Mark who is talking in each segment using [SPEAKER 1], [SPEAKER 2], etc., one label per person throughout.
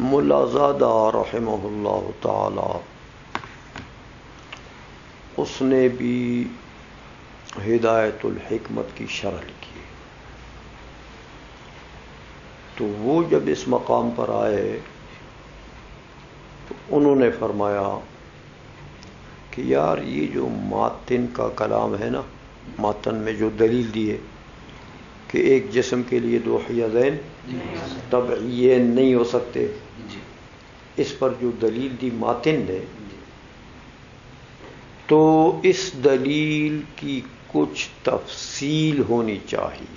[SPEAKER 1] ملا زادہ رحمہ اللہ تعالی اس نے بھی ہدایت الحکمت کی شرح لکھی ہے. تو وہ جب اس مقام پر آئے تو انہوں نے فرمایا کہ یار یہ جو ماتن کا کلام ہے نا، ماتن میں جو دلیل دی ہے کہ ایک جسم کے لیے دو حیزین طبعیین نہیں ہو سکتے، اس پر جو دلیل دی ماتن نے، تو اس دلیل کی کچھ تفصیل ہونی چاہیے،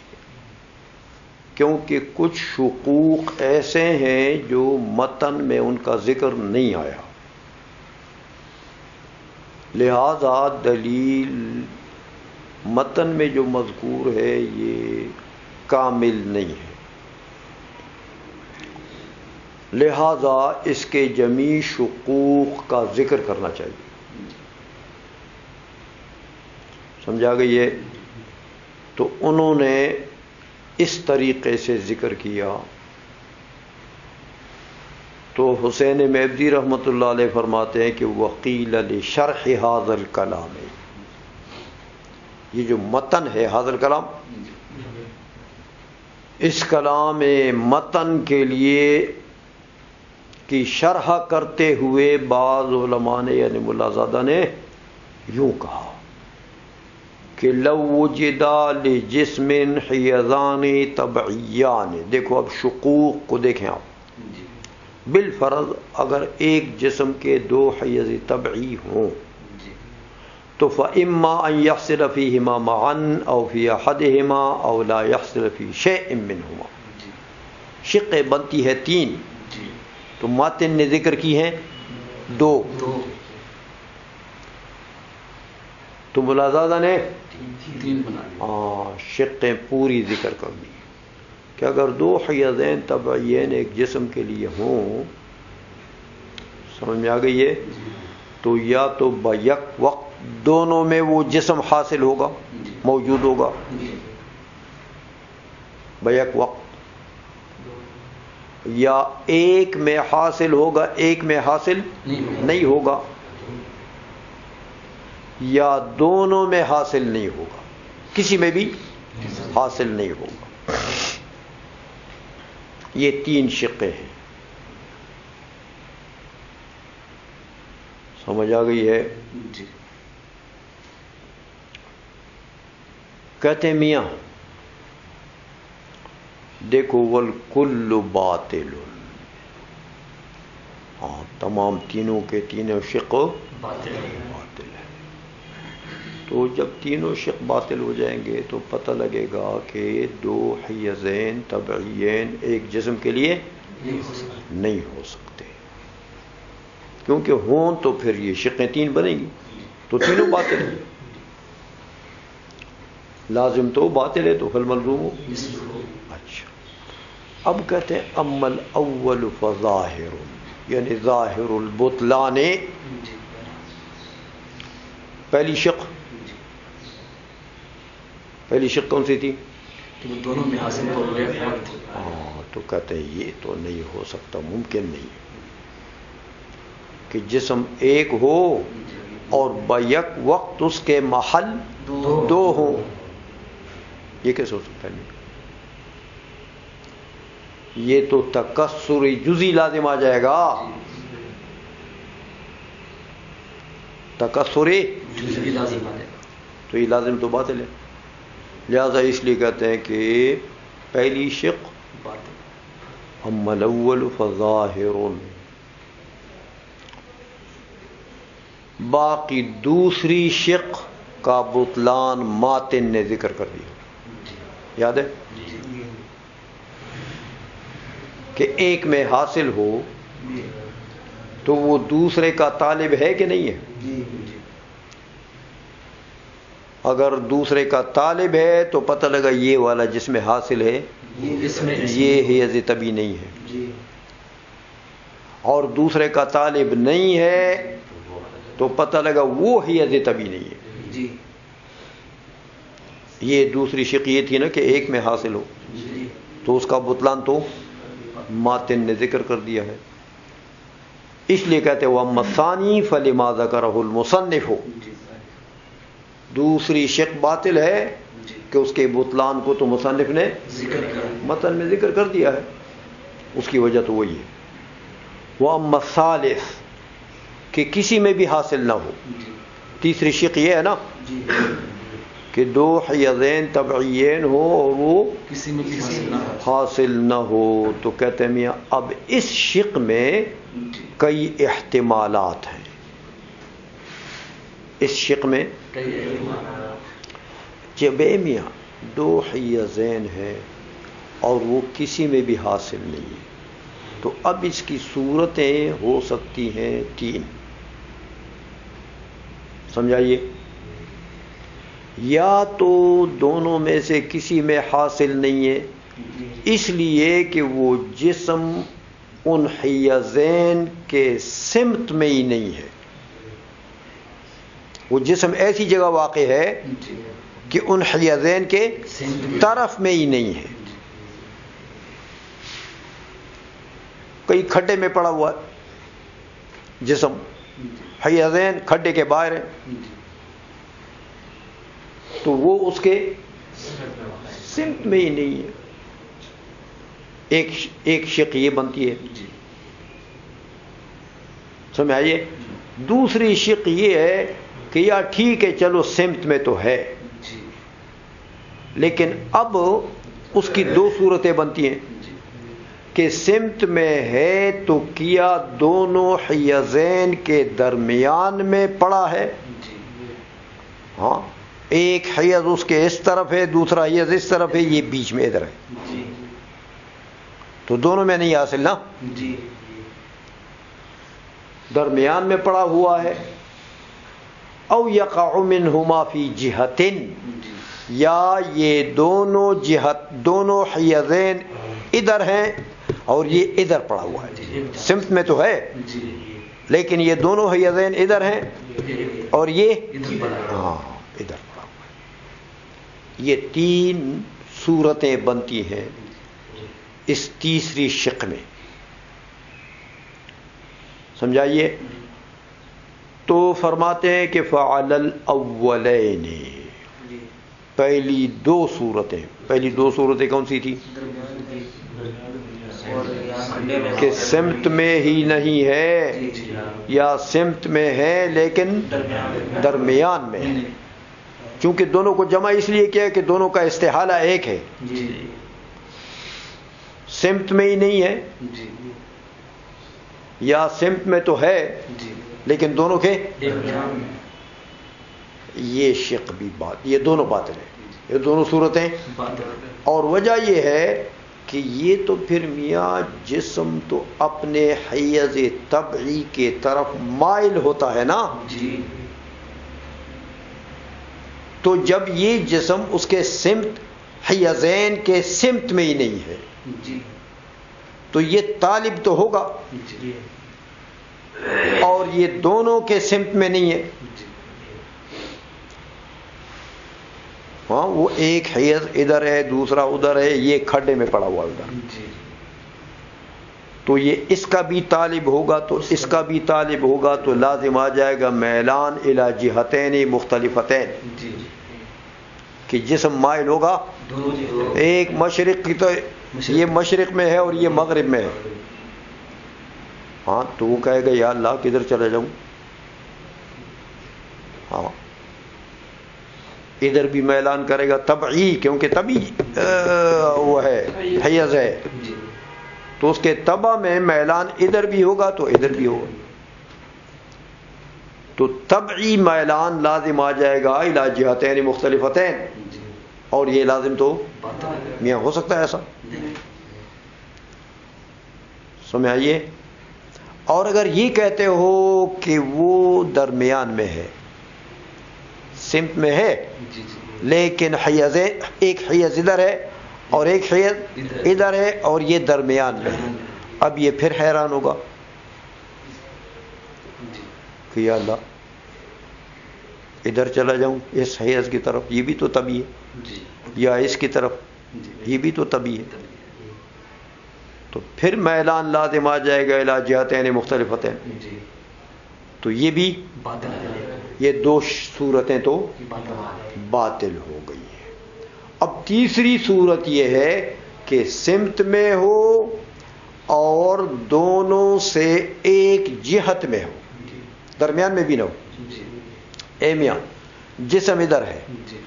[SPEAKER 1] کیونکہ کچھ شقوق ایسے ہیں جو متن میں ان کا ذکر نہیں آیا، لہذا دلیل متن میں جو مذکور ہے یہ کامل نہیں ہے، لہذا اس کے جمیع شقوق کا ذکر کرنا چاہیے. سمجھا گئی ہے؟ تو انہوں نے اس طریقے سے ذکر کیا. تو حسین میبدی رحمۃ اللہ علیہ فرماتے ہیں کہ وقیل لشرح ھذا الکلام، یہ جو متن ہے ھذا الکلام، اس کلام متن کے لیے کی شرح کرتے ہوئے بعض علماء نے یعنی ملا زادہ نے یوں کہا کہ لو وجدا لجسم حیضان طبعیان، دیکھو اب شقوق کو دیکھیں آپ، بالفرض اگر ایک جسم کے دو حیض طبعی ہوں تو فإما أن يحصل فيهما معا أو في أحدهما أو لا يحصل في شيء منهما. شقیں بنتی ہے تین، تو ماتن نے ذکر کی ہیں دو، تو ملا زادہ نے شقیں پوری ذکر کر دی کہ اگر دو حیضین طبعین ایک جسم کے لیے ہوں، سمجھ میں آ گئی ہے، تو یا تو بیک وقت دونوں میں وہ جسم حاصل ہوگا، موجود ہوگا بیک وقت، یا ایک میں حاصل ہوگا ایک میں حاصل نہیں ہوگا، یا دونوں میں حاصل نہیں ہوگا، کسی میں بھی حاصل نہیں ہوگا. یہ تین شقیں ہیں. سمجھ آ گئی ہے؟ کہتے ہیں میاں دیکھو والکل باطل، ہاں تمام تینوں کے تینوں شق باطل ہے. تو جب تینوں شق باطل ہو جائیں گے تو پتہ لگے گا کہ دو حیزین طبعین ایک جسم کے لیے نہیں ہو سکتے، کیونکہ ہوں تو پھر یہ شقیں تین بنیں گی، تو تینوں باطل ہیں. لازم تو باطل ہے تو فالملزوم ہو. اچھا، اب کہتے ہیں اما الاول فظاہر، یعنی ظاہر البطلان. پہلی شق کون سی تھی؟
[SPEAKER 2] دونوں میں حاصل ہو گئے.
[SPEAKER 1] ہاں، تو کہتے ہیں یہ تو نہیں ہو سکتا، ممکن نہیں کہ جسم ایک ہو اور بیک وقت اس کے محل دو ہوں، یہ کیسے ہو سکتا ہے؟ یہ تو تکسر جزئی لازم آ جائے گا، تکسر
[SPEAKER 2] جزئی لازم آ جائے گا،
[SPEAKER 1] تو یہ لازم تو باطل ہے. لہذا اس لیے کہتے ہیں کہ پہلی شق اما الاول فظاہر، باقی دوسری شق کا بطلان ماتن نے ذکر کر دیا. یاد ہے کہ ایک میں حاصل ہو تو وہ دوسرے کا طالب ہے کہ نہیں ہے؟ اگر دوسرے کا طالب ہے تو پتہ لگا یہ والا جس میں حاصل ہے یہ حیض طبی نہیں ہے، اور دوسرے کا طالب نہیں ہے تو پتہ لگا وہ حیض طبی نہیں ہے. یہ دوسری شق یہ تھی نا کہ ایک میں حاصل ہو، تو اس کا بطلان تو ماتن نے ذکر کر دیا ہے. اس لیے کہتے وہ مسانی فلما ذکرہ المصنف. دوسری شق باطل ہے کہ اس کے بطلان کو تو مصنف نے متن میں ذکر کر دیا ہے، اس کی وجہ تو وہی ہے. وَأَمَّا الثَّالِث کہ کسی میں بھی حاصل نہ ہو. تیسری شق یہ ہے نا کہ دو حیزین طبعیین ہو اور وہ
[SPEAKER 2] کسی میں بھی
[SPEAKER 1] حاصل نہ ہو. تو کہتے ہیں میاں اب اس شق میں کئی احتمالات ہیں. اس شق میں جب میاں دو حیزین ہیں اور وہ کسی میں بھی حاصل نہیں ہے تو اب اس کی صورتیں ہو سکتی ہیں تین. سمجھائیے، یا تو دونوں میں سے کسی میں حاصل نہیں ہے اس لیے کہ وہ جسم ان حیزین کے سمت میں ہی نہیں ہے. وہ جسم ایسی جگہ واقع ہے کہ ان حیزین کے طرف میں ہی نہیں ہے. کئی کھڈے میں پڑا ہوا ہے جسم، حیزین کھڈے کے باہر ہیں تو وہ اس کے سمت میں ہی نہیں ہے. ایک شق یہ بنتی ہے. سمجھ آئیے. دوسری شق یہ ہے کہ یا ٹھیک ہے چلو سمت میں تو ہے لیکن اب اس کی دو صورتیں بنتی ہیں کہ سمت میں ہے تو کیا دونوں حیزین کے درمیان میں پڑا ہے. ہاں، ایک حیز اس کے اس طرف ہے، دوسرا حیز اس طرف ہے، یہ بیچ میں ادھر ہے تو دونوں میں نہیں حاصل نا، درمیان میں پڑا ہوا ہے. او یقع منہما فی جہۃ، یا یہ دونوں حیزین ادھر ہیں اور یہ ادھر پڑا ہوا ہے. سمت میں تو ہے لیکن یہ دونوں حیزین ادھر ہیں اور یہ ادھر پڑا ہوا ہے. یہ تین صورتیں بنتی ہیں اس تیسری شق میں. سمجھائیے. تو فرماتے ہیں کہ فعل الاولین، پہلی دو صورتیں کون سی تھی کہ سمت میں ہی نہیں ہے یا سمت میں ہے لیکن درمیان میں ہے. چونکہ دونوں کو جمع اس لیے کیا کہ دونوں کا استحالہ ایک ہے. سمت میں ہی نہیں ہے یا سمت میں تو ہے لیکن دونوں کے یہ شق بھی بات، یہ دونوں باطل ہیں، یہ دونوں صورتیں. اور وجہ یہ ہے کہ یہ تو پھر میاں جسم تو اپنے حیز طبعی کے طرف مائل ہوتا ہے نا. تو جب یہ جسم اس کے سمت حیزین کے سمت میں ہی نہیں ہے تو یہ طالب تو ہوگا اور یہ دونوں کے سمت میں نہیں ہے. ہاں، وہ ایک حیز ادھر ہے دوسرا ادھر ہے، یہ کھڈے میں پڑا ہوا ادھر تو یہ اس کا بھی طالب ہوگا تو اس کا بھی طالب ہوگا تو لازم آ جائے گا میلان الی جہتین مختلفتین کہ جسم مائل ہوگا ایک مشرق کی، تو یہ مشرق میں ہے اور یہ مغرب میں ہے. ہاں تو وہ کہے گا یا اللہ کدھر چلے جاؤں. ہاں ادھر بھی میلان کرے گا طبعی، کیونکہ طبعی وہ ہے حیز ہے تو اس کے طبع میں میلان ادھر بھی ہوگا تو ادھر بھی ہوگا. تو طبعی میلان لازم آ جائے گا الی جہتین مختلفتین، اور یہ لازم تو میاں ہو سکتا ہے ایسا. سمجھ آئیے. اور اگر یہ کہتے ہو کہ وہ درمیان میں ہے، سمت میں ہے لیکن ایک حیز ادھر ہے اور ایک حیز ادھر ہے اور یہ درمیان میں ہے، اب یہ پھر حیران ہوگا کہ یا اللہ ادھر چلا جاؤں اس حیز کی طرف، یہ بھی تو طبعی ہے، یا اس کی طرف، یہ بھی تو طبعی ہے. تو پھر میلان لازم آ جائے گا الی جہتین مختلفتین،
[SPEAKER 2] جی
[SPEAKER 1] تو یہ بھی
[SPEAKER 2] باطل ہے،
[SPEAKER 1] یہ دو صورتیں تو
[SPEAKER 2] باطل ہے،
[SPEAKER 1] باطل ہو گئی ہیں۔ اب تیسری صورت یہ ہے کہ سمت میں ہو اور دونوں سے ایک جہت میں ہو،
[SPEAKER 2] جی
[SPEAKER 1] درمیان میں بھی نہ ہو۔
[SPEAKER 2] جی
[SPEAKER 1] اے میاں جسم ادھر ہے
[SPEAKER 2] جی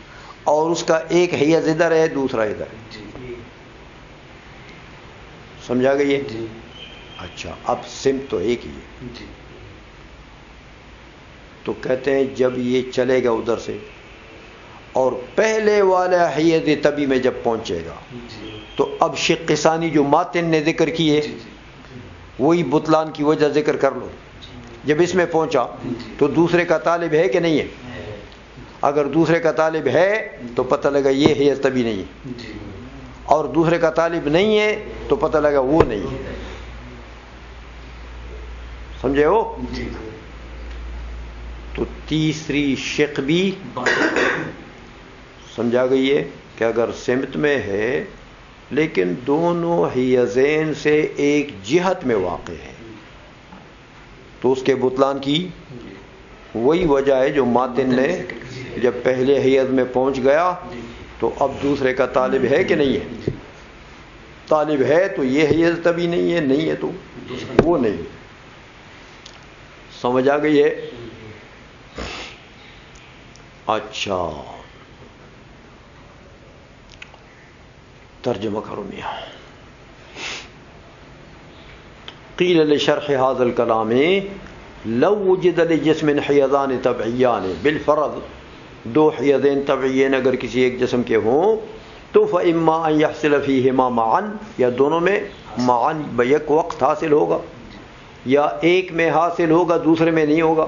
[SPEAKER 1] اور اس کا ایک حیز ادھر ہے دوسرا ادھر ہے،
[SPEAKER 2] جی
[SPEAKER 1] سمجھا گئی ہے؟
[SPEAKER 2] جی
[SPEAKER 1] اچھا، اب سمت تو ایک ہی ہے،
[SPEAKER 2] جی
[SPEAKER 1] تو کہتے ہیں جب یہ چلے گا ادھر سے اور پہلے والا حیز طبی میں جب پہنچے گا
[SPEAKER 2] جی
[SPEAKER 1] تو اب شق ثانی جو ماتن نے ذکر کی ہے
[SPEAKER 2] جی
[SPEAKER 1] وہی بطلان کی وجہ ذکر کر لو۔ جب اس میں پہنچا تو دوسرے کا طالب ہے کہ نہیں ہے؟ اگر دوسرے کا طالب ہے تو پتہ لگا یہ حیز طبی نہیں ہے،
[SPEAKER 2] جی
[SPEAKER 1] اور دوسرے کا طالب نہیں ہے تو پتہ لگا وہ نہیں ہے، سمجھے ہو؟
[SPEAKER 2] جی
[SPEAKER 1] تو تیسری شق بھی
[SPEAKER 2] باطل
[SPEAKER 1] سمجھا گئی ہے کہ اگر سمت میں ہے لیکن دونوں حیزین سے ایک جہت میں واقع ہے تو اس کے بطلان کی وہی وجہ ہے جو ماتن نے جب پہلے حیز میں پہنچ گیا تو اب دوسرے کا طالب ہے کہ نہیں ہے؟ طالب ہے تو یہ حیز طبی نہیں ہے، نہیں ہے تو وہ نہیں۔ سمجھ آ گئی ہے؟ اچھا ترجمہ کرو میاں۔ قیل لشرح هذا الكلام لو وجد لجسم حیضان طبعیان بالفرض، دو حیضین طبعیین اگر کسی ایک جسم کے ہوں تو فاما ان يحصل فيهما معا، یا دونوں میں معا بیک وقت حاصل ہوگا، یا ایک میں حاصل ہوگا دوسرے میں نہیں ہوگا،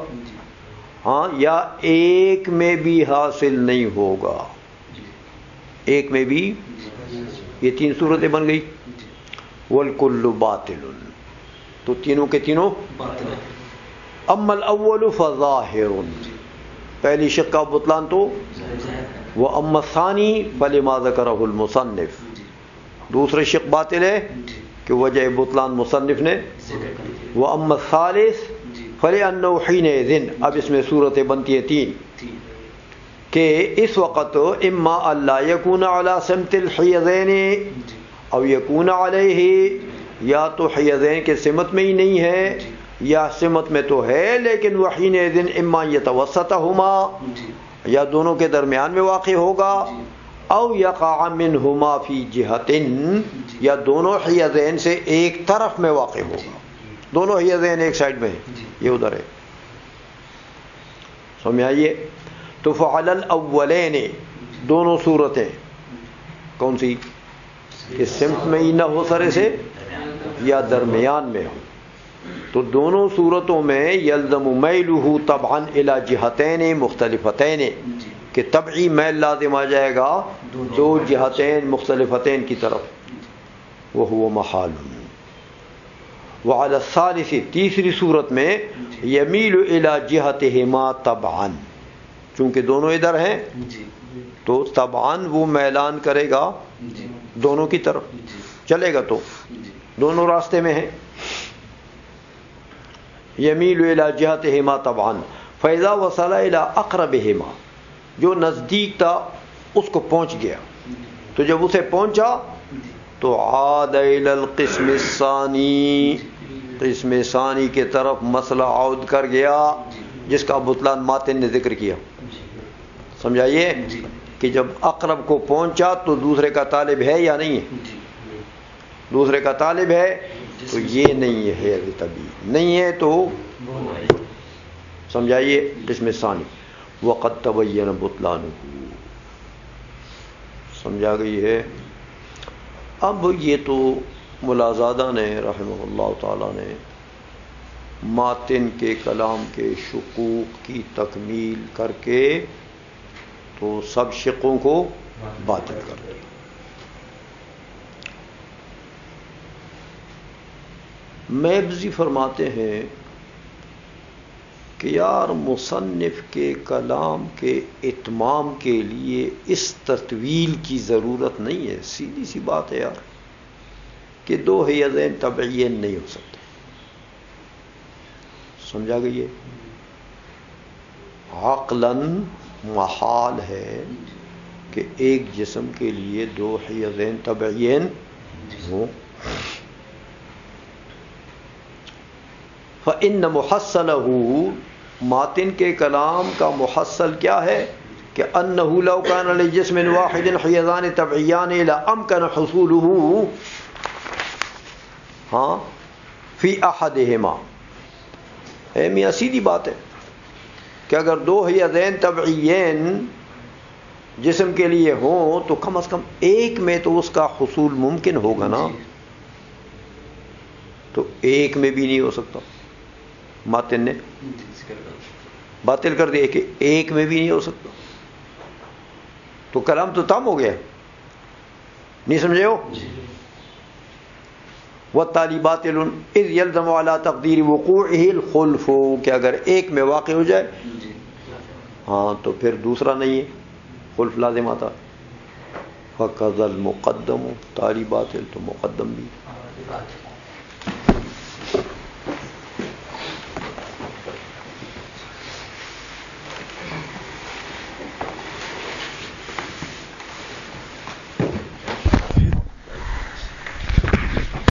[SPEAKER 1] ہاں، یا ایک میں بھی حاصل نہیں ہوگا، ایک میں بھی، یہ تین صورتیں بن گئی۔ والکل باطل، تو تینوں کے تینوں
[SPEAKER 2] باطل ہے،
[SPEAKER 1] اما الاول فظاہر، پہلی شق کا بطلان تو، وہ اما الثانی فلما ذکرہ المصنف، دوسرے شق باطل ہے کہ وجہ بطلان مصنف نے، وہ اما الثالث فلأنه حینئذ، اب اس میں صورتیں بنتی ہیں تین کہ اس وقت اما اللہ یکون علی سمت الحیضین او یکون علیہ، یا تو حیضین کے سمت میں ہی نہیں ہے یا سمت میں تو ہے لیکن وہ حینئذ اما یتوسطہما، یا دونوں کے درمیان میں واقع ہوگا، او یقع منہما فی جہت، یا دونوں حیضین سے ایک طرف میں واقع ہوگا، دونوں حیضین ایک سائڈ میں ہیں، یہ ادھر ہے، سمجھ آئیے؟ تو فعل الاولین، دونوں صورتیں کون سی؟ کہ سمت میں ہی نہ ہو سرے سے یا درمیان میں ہو، تو دونوں صورتوں میں یلزم میلہ طبعا الی جہتین مختلفتین، کہ طبعی میل لازم آ جائے گا دو جہتین مختلفتین کی طرف، وہو محال۔ وعلی الثالث، تیسری صورت میں یمیل الی جہتہما طبعا، چونکہ دونوں ادھر ہیں تو طبعاً وہ میلان کرے گا دونوں کی طرف، چلے گا تو دونوں راستے میں ہیں، یمیل الی جہتہما طبعاً، فاذا وصل الی اقربہما، جو نزدیک تھا اس کو پہنچ گیا، تو جب اسے پہنچا تو عاد الی القسم الثانی، قسم ثانی کے طرف مسئلہ عود کر گیا جس کا بطلان ماتن نے ذکر کیا، سمجھائیے؟ کہ جب اقرب کو پہنچا تو دوسرے کا طالب ہے یا نہیں ہے؟ دوسرے کا طالب ہے تو یہ نہیں ہے حیض طبی، نہیں ہے تو سمجھائیے قسم ثانی۔ وقد تبین بطلانہ، سمجھا گئی ہے؟ اب یہ تو ملا زادہ نے رحمہ اللہ تعالی نے ماتن کے کلام کے شقوق کی تکمیل کر کے تو سب شقوں کو باطل کر دیا۔ میبزی فرماتے ہیں کہ یار مصنف کے کلام کے اتمام کے لیے اس تطویل کی ضرورت نہیں ہے، سیدھی سی بات ہے یار، کہ دو حیزین طبعین نہیں ہو سکتے. سمجھا گئی ہے؟ عقلاً محال ہے کہ ایک جسم کے لیے دو حیزین طبعین ہوں. فَإِنَّ مُحَصَّلَهُ ماتن کے کلام کا محصل کیا ہے کہ أَنَّهُ لَوْ كَانَ لِجِسْمٍ وَاحِدٍ حِيَزَانِ طَبْعِيَّانِ لَأَمْكَنَ حُصُولُهُ فِي أَحَدِهِمَا. میاں سیدھی بات ہے کہ اگر دو حیزین طبعیین جسم کے لیے ہوں تو کم از کم ایک میں تو اس کا حصول ممکن ہوگا نا. تو ایک میں بھی نہیں ہو سکتا. ماتن نے باطل کر دیا کہ ایک میں بھی نہیں ہو سکتا. تو کلام تو تام ہو گیا. نہیں سمجھے ہو؟ وَالتَّالِي بَاطِلٌ إِذْ يَلْزَمُ عَلَى تَقْدِيرِ وُقُوعِهِ الْخُلْفُ کہ اگر ایک میں واقع ہو جائے تو پھر دوسرا نہیں ہے، خلف لازم آتا. فَقَذَا الْمُقَدَّمُ تالی باطل تو مقدم بھی.